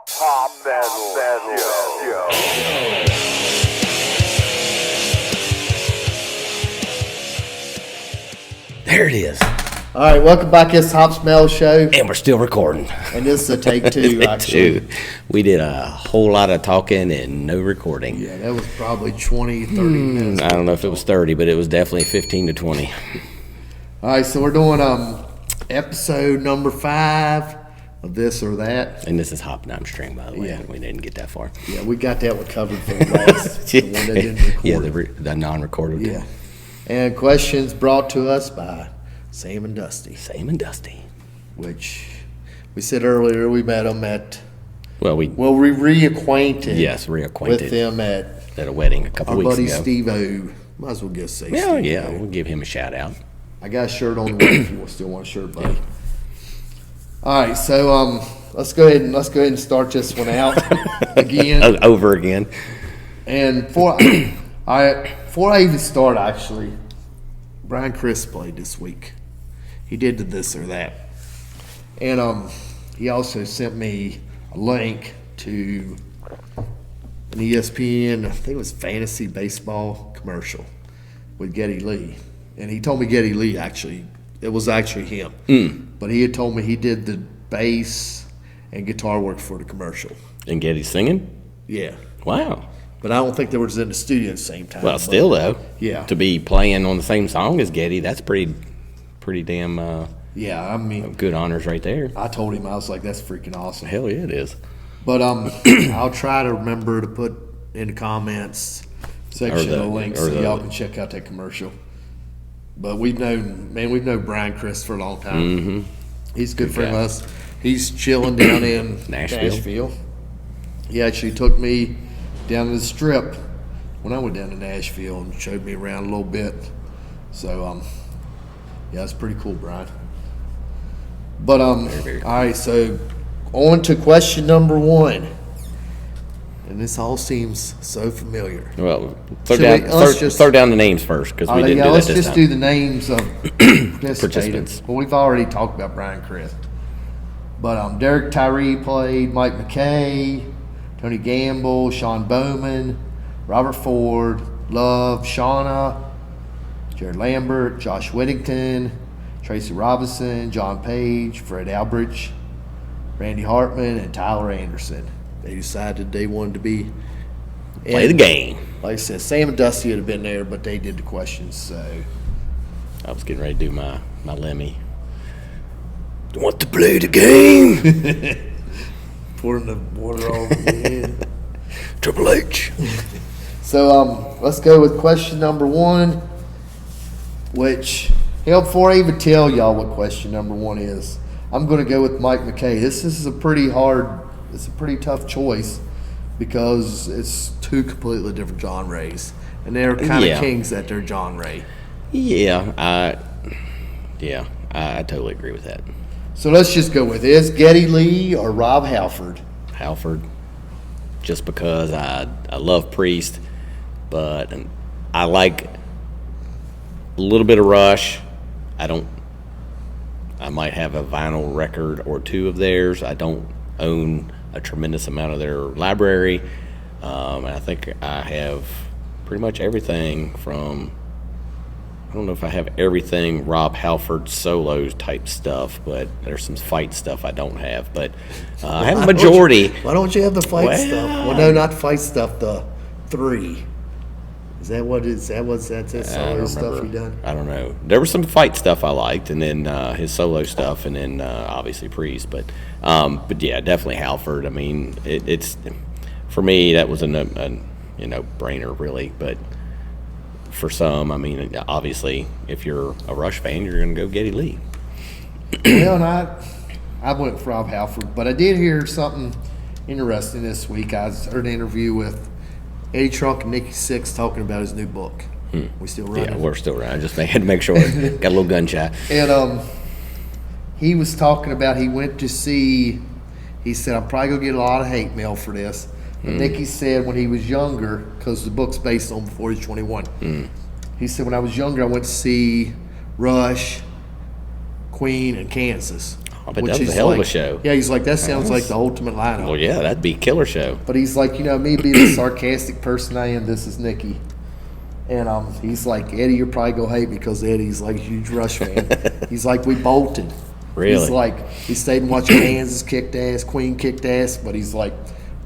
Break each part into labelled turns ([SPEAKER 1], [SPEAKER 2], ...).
[SPEAKER 1] Pop metal.
[SPEAKER 2] There it is.
[SPEAKER 3] All right, welcome back to this Hops Metal Show.
[SPEAKER 2] And we're still recording.
[SPEAKER 3] And this is a take two, actually.
[SPEAKER 2] We did a whole lot of talking and no recording.
[SPEAKER 3] Yeah, that was probably 20, 30 minutes.
[SPEAKER 2] I don't know if it was 30, but it was definitely 15 to 20.
[SPEAKER 3] All right, so we're doing episode number 5 of This or That.
[SPEAKER 2] And this is Hop Nine String, by the way.
[SPEAKER 3] Yeah.
[SPEAKER 2] We didn't get that far.
[SPEAKER 3] Yeah, we got that one covered for the last, the one that didn't record.
[SPEAKER 2] Yeah, the non-recorded.
[SPEAKER 3] Yeah. And questions brought to us by Sam and Dusty, which we said earlier we met them at, we reacquainted.
[SPEAKER 2] Yes, reacquainted.
[SPEAKER 3] With them at
[SPEAKER 2] a wedding a couple
[SPEAKER 3] our
[SPEAKER 2] weeks
[SPEAKER 3] buddy
[SPEAKER 2] ago.
[SPEAKER 3] Steve-O. Might as well just say
[SPEAKER 2] Yeah,
[SPEAKER 3] Steve-O.
[SPEAKER 2] yeah, we'll give him a shout out.
[SPEAKER 3] I got a shirt on the way if you still want a shirt, buddy. All right, so let's go ahead and start this one out again.
[SPEAKER 2] Over again.
[SPEAKER 3] And before I even start, actually, Brian Chris played this week. He did the This or That, and he also sent me a link to an ESPN, I think it was fantasy baseball commercial with Geddy Lee. And he told me Geddy Lee, actually, it was actually him. But he had told me he did the bass and guitar work for the commercial.
[SPEAKER 2] And Getty singing?
[SPEAKER 3] Yeah.
[SPEAKER 2] Wow.
[SPEAKER 3] But I don't think they were in the studio at the same time.
[SPEAKER 2] Well, still, though.
[SPEAKER 3] Yeah.
[SPEAKER 2] To be playing on the same song as Getty, that's pretty damn
[SPEAKER 3] yeah, I mean,
[SPEAKER 2] good honors right there.
[SPEAKER 3] I told him, I was like, that's freaking awesome.
[SPEAKER 2] Hell yeah, it is.
[SPEAKER 3] But I'll try to remember to put in the comments section a link so y'all can check out that commercial. But we've known Brian Chris for a long time.
[SPEAKER 2] Mm-hmm.
[SPEAKER 3] He's a good friend of us. He's chilling down in Nashville. He actually took me down to the Strip when I went down to Nashville and showed me around a little bit. So, yeah, it's pretty cool, Brian. But,
[SPEAKER 2] very cool.
[SPEAKER 3] All right, so on to question number 1. And this all seems so familiar.
[SPEAKER 2] Well, throw down the names first because we didn't do that
[SPEAKER 3] let's
[SPEAKER 2] this
[SPEAKER 3] just
[SPEAKER 2] time.
[SPEAKER 3] do the names of participants. Well, we've already talked about Brian Chris. But Derek Tyree played, Mike McKay, Tony Gamble, Sean Bowman, Robert Ford, Love, Shauna, Jared Lambert, Josh Whittington, Tracy Robinson, John Page, Fred Albridge, Randy Hartman, and Tyler Anderson. They decided they wanted to be
[SPEAKER 2] Play the game.
[SPEAKER 3] Like I said, Sam and Dusty would have been there, but they did the questions. So
[SPEAKER 2] I was getting ready to do my Lemmy. Want to play the game?
[SPEAKER 3] pouring the water all over the head.
[SPEAKER 2] Triple H.
[SPEAKER 3] So let's go with question number 1, which before I even tell y'all what question number 1 is, I'm going to go with Mike McKay. This is a pretty tough choice because it's 2 completely different genres, and they're kind of kings at their genre.
[SPEAKER 2] Yeah, I totally agree with that.
[SPEAKER 3] So let's just go with it. Is Geddy Lee or Rob Halford?
[SPEAKER 2] Halford, just because I love Priest, but I like a little bit of Rush. I might have a vinyl record or 2 of theirs. I don't own a tremendous amount of their library. And I think I have pretty much everything from, I don't know if I have everything Rob Halford solo type stuff, but there's some fight stuff I don't have. But I have a majority.
[SPEAKER 3] Why don't you have the fight stuff? Well, no, not the fight stuff, the 3. That's solo stuff you done?
[SPEAKER 2] I don't know. There was some fight stuff I liked, and then his solo stuff, and then obviously Priest. But yeah, definitely Halford. I mean, it's for me that was a brainer really. But for some, I mean, obviously if you're a Rush fan, you're going to go Geddy Lee.
[SPEAKER 3] Well, I went with Rob Halford, but I did hear something interesting this week. I heard an interview with Eddie Trunk and Nikki Sixx talking about his new book. We still running?
[SPEAKER 2] Yeah, we're still running. I just had to make sure. Got a little gun shy.
[SPEAKER 3] And he was talking about he went to see. He said, "I'm probably gonna get a lot of hate mail for this." But Nikki said when he was younger, because the book's based on before he's 21. He said when I was younger, I went to see Rush, Queen, and Kansas.
[SPEAKER 2] I bet
[SPEAKER 3] which
[SPEAKER 2] that was a
[SPEAKER 3] he's
[SPEAKER 2] hell of a
[SPEAKER 3] like-
[SPEAKER 2] show.
[SPEAKER 3] Yeah, he's like, that sounds like the ultimate lineup.
[SPEAKER 2] Well, yeah, that'd be a killer show.
[SPEAKER 3] But he's like, me being the sarcastic person I am, this is Nikki. And he's like, Eddie, you're probably going to hate me because Eddie's like a huge Rush fan. He's like, we bolted.
[SPEAKER 2] Really?
[SPEAKER 3] He's like, he stayed and watched Kansas kicked ass, Queen kicked ass, but he's like,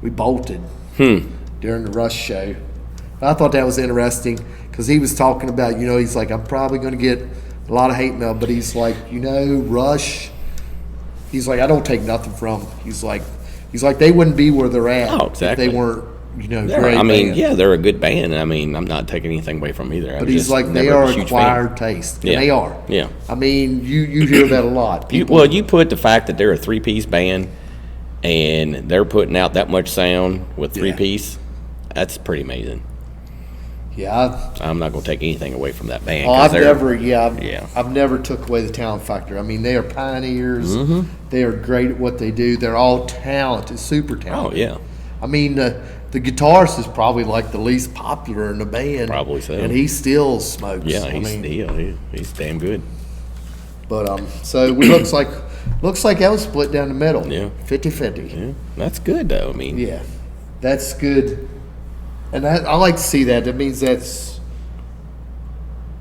[SPEAKER 3] we bolted during the Rush show. I thought that was interesting because he was talking about, he's like, I'm probably going to get a lot of hate mail, but he's like, Rush, he's like, I don't take nothing from them. He's like, they wouldn't be where they're at
[SPEAKER 2] exactly.
[SPEAKER 3] if they weren't,
[SPEAKER 2] They're-
[SPEAKER 3] great
[SPEAKER 2] I mean,
[SPEAKER 3] band.
[SPEAKER 2] yeah, they're a good band. I mean, I'm not taking anything away from either.
[SPEAKER 3] But he's like, they are acquired taste. And
[SPEAKER 2] Yeah.
[SPEAKER 3] they are.
[SPEAKER 2] Yeah.
[SPEAKER 3] I mean, you hear that a lot.
[SPEAKER 2] You put the fact that they're a three-piece band and they're putting out that much sound with three-piece, that's pretty amazing.
[SPEAKER 3] Yeah.
[SPEAKER 2] I'm not going to take anything away from that band.
[SPEAKER 3] I've
[SPEAKER 2] 'cause they're-
[SPEAKER 3] I've never took away the talent factor. I mean, they are pioneers.
[SPEAKER 2] Mm-hmm.
[SPEAKER 3] They are great at what they do. They're all talented, super
[SPEAKER 2] Oh,
[SPEAKER 3] talented.
[SPEAKER 2] yeah.
[SPEAKER 3] I mean, the guitarist is probably like the least popular in the band.
[SPEAKER 2] Probably so.
[SPEAKER 3] And he still smokes.
[SPEAKER 2] Yeah,
[SPEAKER 3] I mean,
[SPEAKER 2] he's damn good.
[SPEAKER 3] but so we looks like that was split down the middle.
[SPEAKER 2] Yeah.
[SPEAKER 3] 50-50.
[SPEAKER 2] Yeah, that's good, though. I mean,
[SPEAKER 3] Yeah, that's good, and I like to see that. That means that's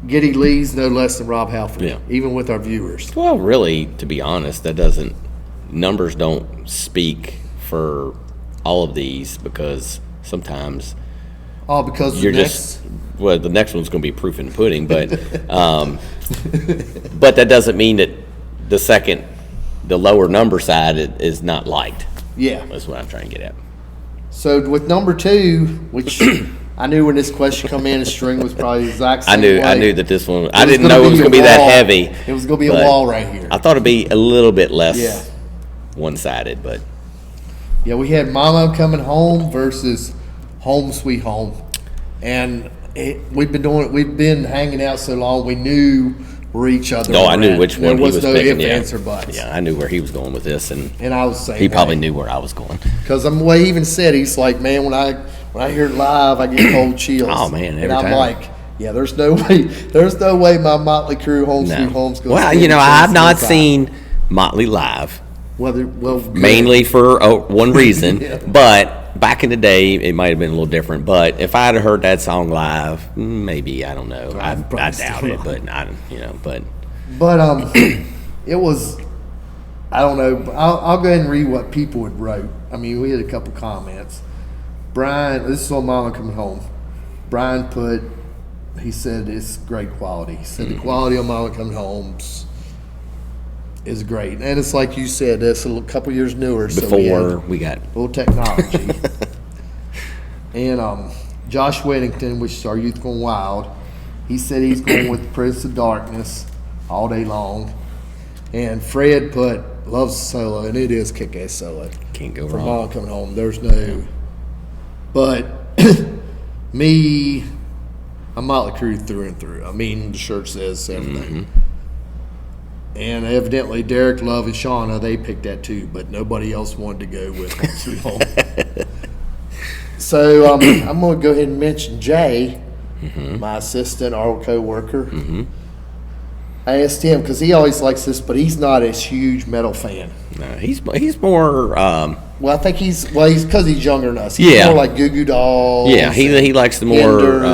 [SPEAKER 3] Geddy Lee's no less than Rob Halford,
[SPEAKER 2] Yeah.
[SPEAKER 3] even with our viewers.
[SPEAKER 2] well, really, to be honest, numbers don't speak for all of these because sometimes
[SPEAKER 3] Oh, because
[SPEAKER 2] you're
[SPEAKER 3] the
[SPEAKER 2] just the next one's going to be proof in the pudding, but but that doesn't mean that the lower number side is not liked.
[SPEAKER 3] yeah.
[SPEAKER 2] That's what I'm trying to get at.
[SPEAKER 3] So with number 2, which I knew when this question come in, the string was probably the exact
[SPEAKER 2] I
[SPEAKER 3] same
[SPEAKER 2] knew
[SPEAKER 3] way.
[SPEAKER 2] that this one. I
[SPEAKER 3] was
[SPEAKER 2] didn't
[SPEAKER 3] gonna
[SPEAKER 2] know it was
[SPEAKER 3] be
[SPEAKER 2] going to
[SPEAKER 3] a
[SPEAKER 2] be that
[SPEAKER 3] wall.
[SPEAKER 2] heavy.
[SPEAKER 3] It was going to be a
[SPEAKER 2] but
[SPEAKER 3] wall right here.
[SPEAKER 2] I thought it'd be a little bit less
[SPEAKER 3] Yeah.
[SPEAKER 2] one-sided, but
[SPEAKER 3] Yeah, we had Mama Coming Home versus Home Sweet Home, and we've been hanging out so long. We knew where each other.
[SPEAKER 2] no,
[SPEAKER 3] were
[SPEAKER 2] I knew
[SPEAKER 3] at.
[SPEAKER 2] which
[SPEAKER 3] There
[SPEAKER 2] one he was
[SPEAKER 3] no
[SPEAKER 2] picking.
[SPEAKER 3] if,
[SPEAKER 2] Yeah,
[SPEAKER 3] ands, or buts.
[SPEAKER 2] yeah, I knew where he was going with this, and
[SPEAKER 3] And I was saying
[SPEAKER 2] he probably knew where I was going.
[SPEAKER 3] because the way he even said, he's like, man, when I hear it live, I get cold chills.
[SPEAKER 2] Oh, man,
[SPEAKER 3] and
[SPEAKER 2] every
[SPEAKER 3] I'm
[SPEAKER 2] time.
[SPEAKER 3] like, yeah, there's no way my Motley Crue Home Sweet Home's going.
[SPEAKER 2] Well, I've not seen Motley live.
[SPEAKER 3] Good.
[SPEAKER 2] Mainly for one reason,
[SPEAKER 3] Yeah.
[SPEAKER 2] but back in the day, it might have been a little different. But if I'd have heard that song live, maybe, I don't know. I
[SPEAKER 3] probably
[SPEAKER 2] doubt
[SPEAKER 3] still
[SPEAKER 2] it,
[SPEAKER 3] not.
[SPEAKER 2] but but
[SPEAKER 3] But it was, I don't know. I'll go ahead and read what people had wrote. I mean, we had a couple comments. Brian, this is on Mama Coming Home. Brian he said it's great quality. He said the quality on Mama Coming Home is great, and it's like you said, it's a couple years newer. So
[SPEAKER 2] before we got
[SPEAKER 3] a little technology. And Josh Weddington, which is our Youth Gone Wild, he said he's going with Prince of Darkness all day long. And Fred put loves the solo, and it is kick-ass solo.
[SPEAKER 2] Can't go
[SPEAKER 3] From
[SPEAKER 2] wrong.
[SPEAKER 3] Mom Coming Home, there's no. But me, I'm Motley Crue through and through. I mean, the shirt says everything. And evidently, Derek, Love, and Shauna, they picked that too, but nobody else wanted to go with Home Sweet Home. So I'm going to go ahead and mention Jay, my assistant, our co-worker. I asked him because he always likes this, but he's not a huge metal fan.
[SPEAKER 2] No, he's more.
[SPEAKER 3] Well, I think he's because he's younger than us. He's
[SPEAKER 2] Yeah.
[SPEAKER 3] more like Goo Goo Dolls.
[SPEAKER 2] Yeah, he likes the more.
[SPEAKER 3] Hinder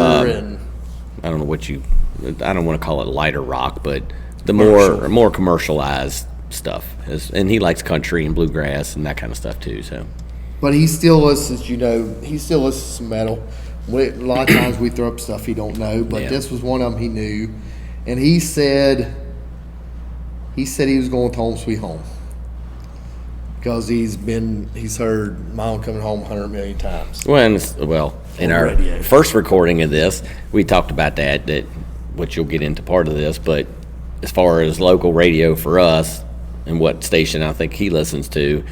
[SPEAKER 2] I don't know what I don't want to call it lighter rock, but the more commercialized stuff. And he likes country and bluegrass and that kind of stuff too. So,
[SPEAKER 3] but he still listens. He still listens to metal. A lot of times we throw up stuff he don't know, but
[SPEAKER 2] Yeah.
[SPEAKER 3] this was one of them he knew, and he said he was going with Home Sweet Home because he's heard Mom Coming Home 100 million times.
[SPEAKER 2] in
[SPEAKER 3] On
[SPEAKER 2] our
[SPEAKER 3] radio.
[SPEAKER 2] first recording of this, we talked about that which you'll get into part of this, but as far as local radio for us and what station I think he listens to,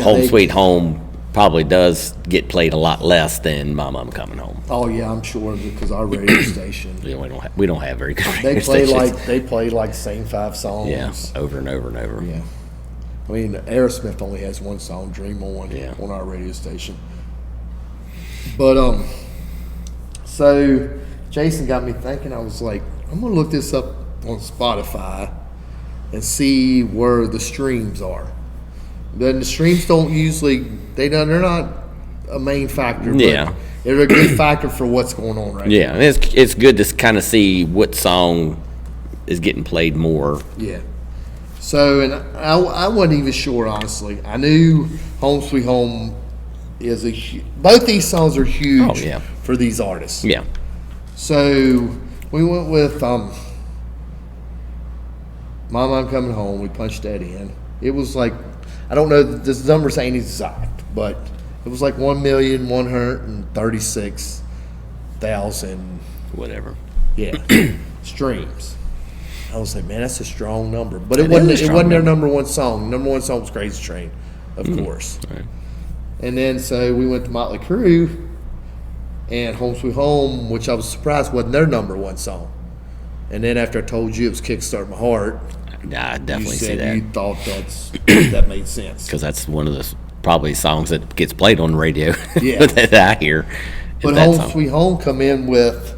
[SPEAKER 2] Home Sweet Home probably does get played a lot less than Mama I'm Coming Home.
[SPEAKER 3] Oh yeah, I'm sure because our radio station.
[SPEAKER 2] We don't have very good radio
[SPEAKER 3] They play
[SPEAKER 2] stations.
[SPEAKER 3] like the same 5 songs.
[SPEAKER 2] Yeah, over and over and over.
[SPEAKER 3] Yeah. I mean, Aerosmith only has one song, Dream On,
[SPEAKER 2] Yeah.
[SPEAKER 3] on our radio station. But so Jason got me thinking. I was like, I'm gonna look this up on Spotify and see where the streams are. Then the streams don't usually they're not a main factor. But
[SPEAKER 2] Yeah.
[SPEAKER 3] they're a good factor for what's going on right
[SPEAKER 2] Yeah, and it's good to kind of see what song is getting played more.
[SPEAKER 3] now. Yeah. So, and I wasn't even sure, honestly. I knew Home Sweet Home is both these songs are huge
[SPEAKER 2] Oh, yeah.
[SPEAKER 3] for these artists.
[SPEAKER 2] Yeah.
[SPEAKER 3] So we went with Mama, I'm Coming Home. We punched that in. It was like, I don't know, this numbers ain't exact, but it was like 1,136,000,
[SPEAKER 2] Whatever.
[SPEAKER 3] yeah, streams. I was like, man, that's a strong number. But it
[SPEAKER 2] It
[SPEAKER 3] wasn't
[SPEAKER 2] is a
[SPEAKER 3] it
[SPEAKER 2] strong
[SPEAKER 3] wasn't their
[SPEAKER 2] number.
[SPEAKER 3] number one song. Number one song was Crazy Train, of course.
[SPEAKER 2] Right.
[SPEAKER 3] And then so we went to Motley Crue and Home Sweet Home, which I was surprised wasn't their number one song. And then after I told you it was Kickstart My Heart,
[SPEAKER 2] Yeah, I
[SPEAKER 3] you
[SPEAKER 2] definitely see
[SPEAKER 3] said
[SPEAKER 2] that.
[SPEAKER 3] you thought that made sense.
[SPEAKER 2] Because that's one of the probably songs that gets played on the radio
[SPEAKER 3] Yeah.
[SPEAKER 2] that I hear. is
[SPEAKER 3] But
[SPEAKER 2] that
[SPEAKER 3] Home
[SPEAKER 2] song.
[SPEAKER 3] Sweet Home come in with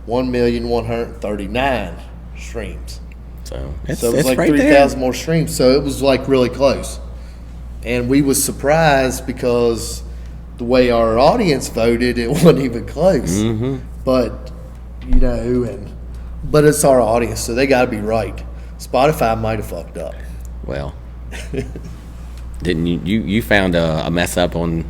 [SPEAKER 3] 1,139,000 streams.
[SPEAKER 2] So it's,
[SPEAKER 3] So it was
[SPEAKER 2] it's
[SPEAKER 3] like
[SPEAKER 2] right
[SPEAKER 3] 3,000
[SPEAKER 2] there.
[SPEAKER 3] more streams. So it was like really close. And we was surprised because the way our audience voted, it wasn't even close.
[SPEAKER 2] Mm-hmm.
[SPEAKER 3] But, but it's our audience, so they got to be right. Spotify might have fucked up.
[SPEAKER 2] Well, didn't you found a mess up on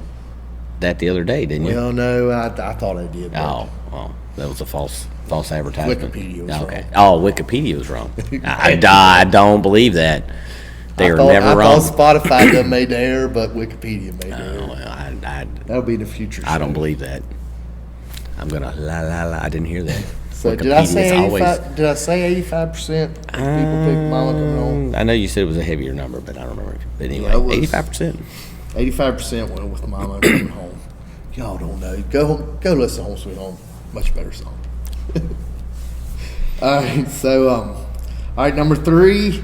[SPEAKER 2] that the other day, didn't you?
[SPEAKER 3] Well, no, I thought I did. But
[SPEAKER 2] Oh, well, that was a false advertisement.
[SPEAKER 3] Wikipedia was
[SPEAKER 2] okay.
[SPEAKER 3] wrong.
[SPEAKER 2] Oh, Wikipedia was wrong. I don't believe that. They are
[SPEAKER 3] I
[SPEAKER 2] never wrong.
[SPEAKER 3] thought Spotify done made the error, but Wikipedia made the
[SPEAKER 2] Oh,
[SPEAKER 3] error.
[SPEAKER 2] well,
[SPEAKER 3] That'll be the future.
[SPEAKER 2] I don't
[SPEAKER 3] show.
[SPEAKER 2] believe that. I'm gonna la la la. I didn't hear that.
[SPEAKER 3] So did I say
[SPEAKER 2] Wikipedia's
[SPEAKER 3] 85? Did I say 85% people pick Mama Coming Home?
[SPEAKER 2] I know you said it was a heavier number, but I don't remember. But anyway,
[SPEAKER 3] Yeah, it was.
[SPEAKER 2] 85%.
[SPEAKER 3] 85% went with Mama Coming Home. Y'all don't know. Go listen to Home Sweet Home. Much better song. All right, so all right, number 3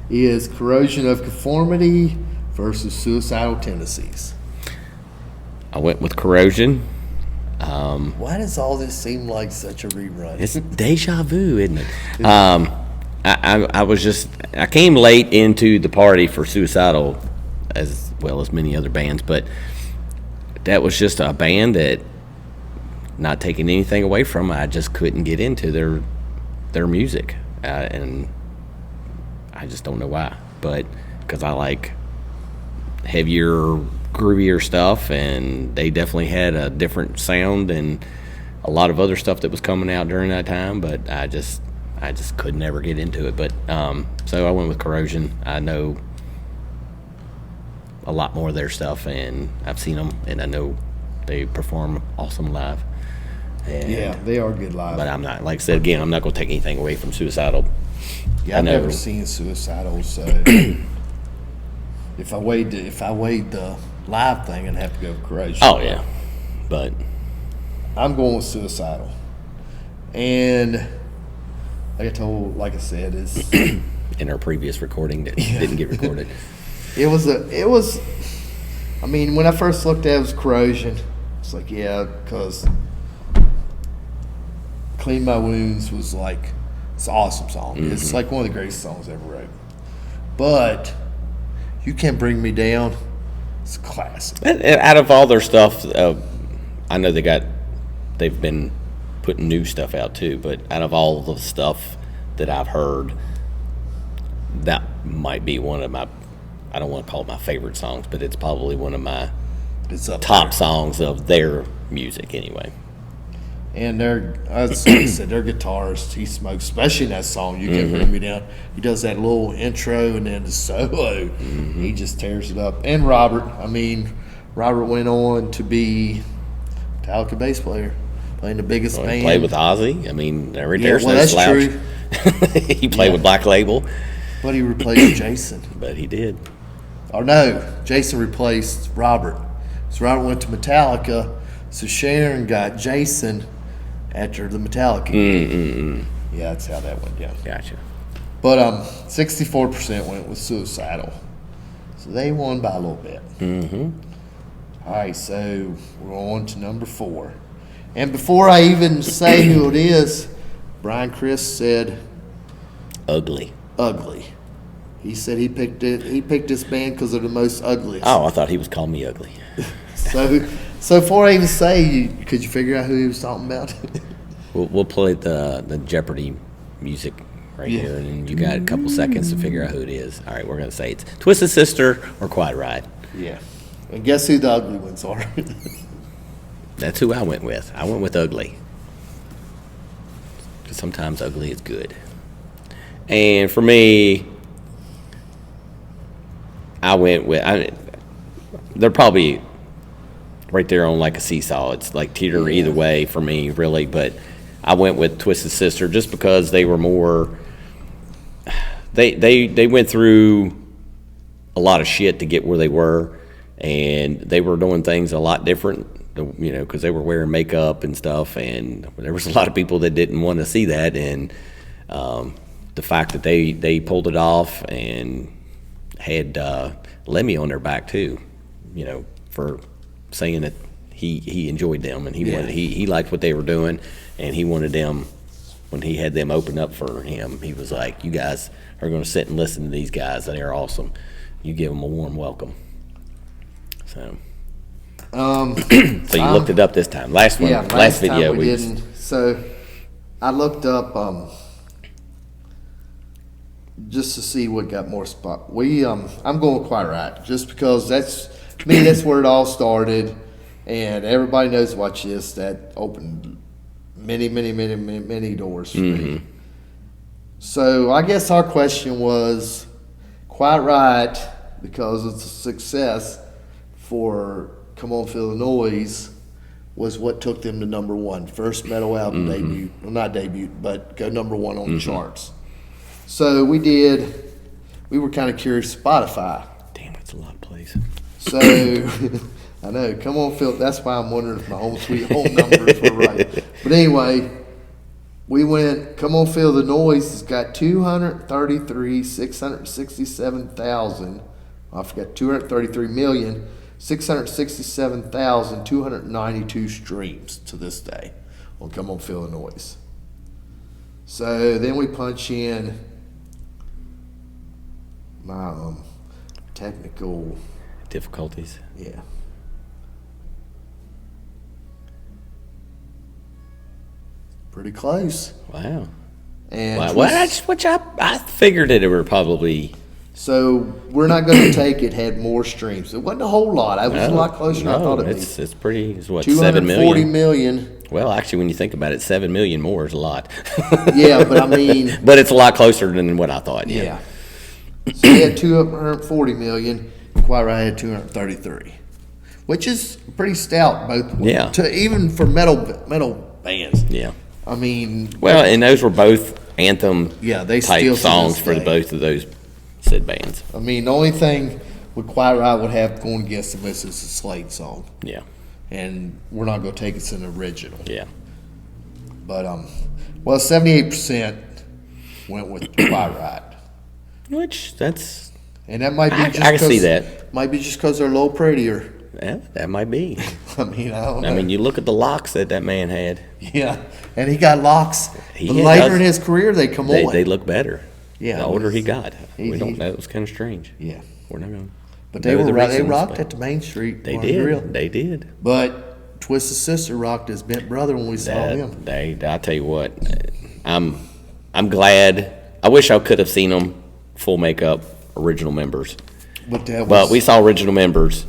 [SPEAKER 3] is Corrosion of Conformity versus Suicidal Tendencies.
[SPEAKER 2] I went with Corrosion.
[SPEAKER 3] Why does all this seem like such a rerun?
[SPEAKER 2] It's deja vu, isn't it? I was just I came late into the party for Suicidal, as well as many other bands, but that was just a band that, not taking anything away from it, I just couldn't get into their music, and I just don't know why. But because I like heavier, groovier stuff, and they definitely had a different sound and a lot of other stuff that was coming out during that time, but I just could never get into it. But so I went with Corrosion. I know a lot more of their stuff, and I've seen them, and I know they perform awesome live. And,
[SPEAKER 3] Yeah, they are good live.
[SPEAKER 2] but I'm not, like I said again, I'm not going to take anything away from Suicidal.
[SPEAKER 3] Yeah,
[SPEAKER 2] I
[SPEAKER 3] I've
[SPEAKER 2] know.
[SPEAKER 3] never seen Suicidal, so if I weighed the live thing, I'd have to go with Corrosion.
[SPEAKER 2] Oh yeah, but
[SPEAKER 3] I'm going with Suicidal, and like I said, it's
[SPEAKER 2] in our previous recording that didn't get recorded.
[SPEAKER 3] it was. I mean, when I first looked at it, it was Corrosion. It's like, yeah, because Clean My Wounds was like, it's an awesome song. It's like one of the greatest songs I ever wrote. But You Can't Bring Me Down, it's a classic.
[SPEAKER 2] And out of all their stuff, I know they've been putting new stuff out too, but out of all the stuff that I've heard, that might be one of my, I don't want to call it my favorite songs, but it's probably one of my
[SPEAKER 3] It's up
[SPEAKER 2] top
[SPEAKER 3] there.
[SPEAKER 2] songs of their music anyway.
[SPEAKER 3] And as I said, their guitarist, he smokes, especially in that song, You Can't Bring Me Down. He does that little intro and then the solo. He just tears it up. And Robert went on to be Metallica bass player, playing the biggest
[SPEAKER 2] Well,
[SPEAKER 3] band.
[SPEAKER 2] he played with Ozzy. I mean,
[SPEAKER 3] Yeah,
[SPEAKER 2] there's
[SPEAKER 3] well,
[SPEAKER 2] no
[SPEAKER 3] that's
[SPEAKER 2] slouch.
[SPEAKER 3] true.
[SPEAKER 2] He played
[SPEAKER 3] Yeah.
[SPEAKER 2] with Black Label,
[SPEAKER 3] But he replaced Jason.
[SPEAKER 2] but he did.
[SPEAKER 3] Or no, Jason replaced Robert. So Robert went to Metallica, so Sharon got Jason after the Metallica gig. Yeah, that's how that went down.
[SPEAKER 2] Gotcha.
[SPEAKER 3] But 64% went with Suicidal. So they won by a little bit. All right, so we're on to number 4. And before I even say who it is, Brian Chris said
[SPEAKER 2] Ugly.
[SPEAKER 3] Ugly. He said he picked it. He picked this band because they're the most ugliest.
[SPEAKER 2] Oh, I thought he was calling me ugly.
[SPEAKER 3] So before I even say, could you figure out who he was talking about?
[SPEAKER 2] We'll play the Jeopardy music right here, and then you got a couple seconds to figure out who it is. All right, we're gonna say it's Twisted Sister or Quiet Riot.
[SPEAKER 3] Yeah. And guess who the ugly ones are?
[SPEAKER 2] That's who I went with. I went with ugly. Because sometimes ugly is good. And for me, I went with. They're probably right there on like a seesaw. It's like teeter either way for me, really. But I went with Twisted Sister just because they were more. They went through a lot of shit to get where they were, and they were doing things a lot different. You know, because they were wearing makeup and stuff, and there was a lot of people that didn't want to see that, and the fact that they pulled it off and had Lemmy on their back too, you know, for saying that he enjoyed them and he liked what they were doing, and he wanted them when he had them open up for him. He was like, "You guys are going to sit and listen to these guys, and they're awesome. You give them a warm welcome." So. So you looked it up this time. Last video
[SPEAKER 3] we didn't. So I looked up just to see what got more spot. I'm going Quiet Riot just because that's where it all started, and everybody knows Watch This. That opened many doors for me. So I guess our question was Quiet Riot because it's a success for Come On Feel the Noise was what took them to number one. First metal album debut. Well, not debut, but go number one on the charts. So we were kind of curious. Spotify.
[SPEAKER 2] Damn, that's a lot of plays.
[SPEAKER 3] So I know. Come On Feel. That's why I'm wondering if my Home Sweet Home numbers were right. But anyway, we went. Come On Feel the Noise has got 233,667,000. I forgot 233,667,292 streams to this day on Come On Feel the Noise. So then we punch in my technical
[SPEAKER 2] difficulties.
[SPEAKER 3] Yeah. Pretty close.
[SPEAKER 2] Wow.
[SPEAKER 3] And
[SPEAKER 2] which I figured that it were probably.
[SPEAKER 3] So we're not going to take it. Had more streams. It wasn't a whole lot. I was a lot closer than I thought it'd be.
[SPEAKER 2] It's pretty. It's what
[SPEAKER 3] 7 million. 240 million.
[SPEAKER 2] Well, actually, when you think about it, 7 million more is a lot.
[SPEAKER 3] Yeah, but I mean.
[SPEAKER 2] But it's a lot closer than what I thought. Yeah.
[SPEAKER 3] So they had 240 million. Quiet Riot had 233, which is pretty stout both ways.
[SPEAKER 2] Yeah.
[SPEAKER 3] Even for metal bands.
[SPEAKER 2] Yeah.
[SPEAKER 3] I mean.
[SPEAKER 2] Well, and those were both anthem
[SPEAKER 3] they
[SPEAKER 2] type
[SPEAKER 3] still
[SPEAKER 2] songs for both of those said bands.
[SPEAKER 3] I mean, the only thing with Quiet Riot would have going against them is a Slade song.
[SPEAKER 2] Yeah.
[SPEAKER 3] And we're not going to take it as an original.
[SPEAKER 2] Yeah.
[SPEAKER 3] But 78% went with Quiet Riot.
[SPEAKER 2] Which that's.
[SPEAKER 3] And that might be just
[SPEAKER 2] I can see that.
[SPEAKER 3] Might be just because they're a little prettier.
[SPEAKER 2] Yeah, that might be.
[SPEAKER 3] I mean, I don't know.
[SPEAKER 2] I mean, you look at the locks that man had.
[SPEAKER 3] Yeah, and he got locks. But later in his career, they come on.
[SPEAKER 2] They look better.
[SPEAKER 3] Yeah,
[SPEAKER 2] the older he got. That was kind of strange.
[SPEAKER 3] Yeah,
[SPEAKER 2] we're not going.
[SPEAKER 3] But they rocked at the Main Street.
[SPEAKER 2] They did. They did.
[SPEAKER 3] But Twisted Sister rocked his bent brother when we saw him.
[SPEAKER 2] I tell you what, I'm glad. I wish I could have seen them full makeup, original members. But we saw original members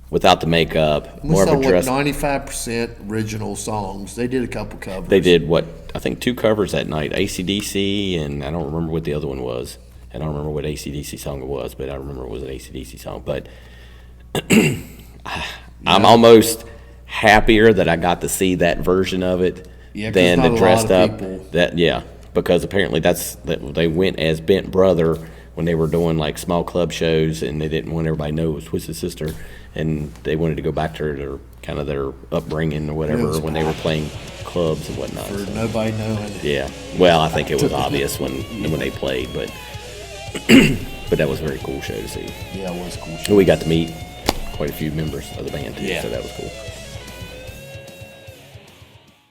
[SPEAKER 2] without the makeup.
[SPEAKER 3] We saw 95% original songs. They did a couple covers.
[SPEAKER 2] They did I think 2 covers that night, AC/DC, and I don't remember what the other one was. I don't remember what AC/DC song it was, but I remember it was an AC/DC song. But I'm almost happier that I got to see that version of it than the dressed up. Because apparently they went as Bent Brother when they were doing like small club shows, and they didn't want everybody to know it was Twisted Sister, and they wanted to go back to their upbringing or whatever when they were playing clubs and whatnot.
[SPEAKER 3] For nobody knowing.
[SPEAKER 2] Yeah. Well, I think it was obvious when they played, but that was a very cool show to see.
[SPEAKER 3] Yeah, it was a cool show.
[SPEAKER 2] And we got to meet quite a few members of the band too, so that was cool.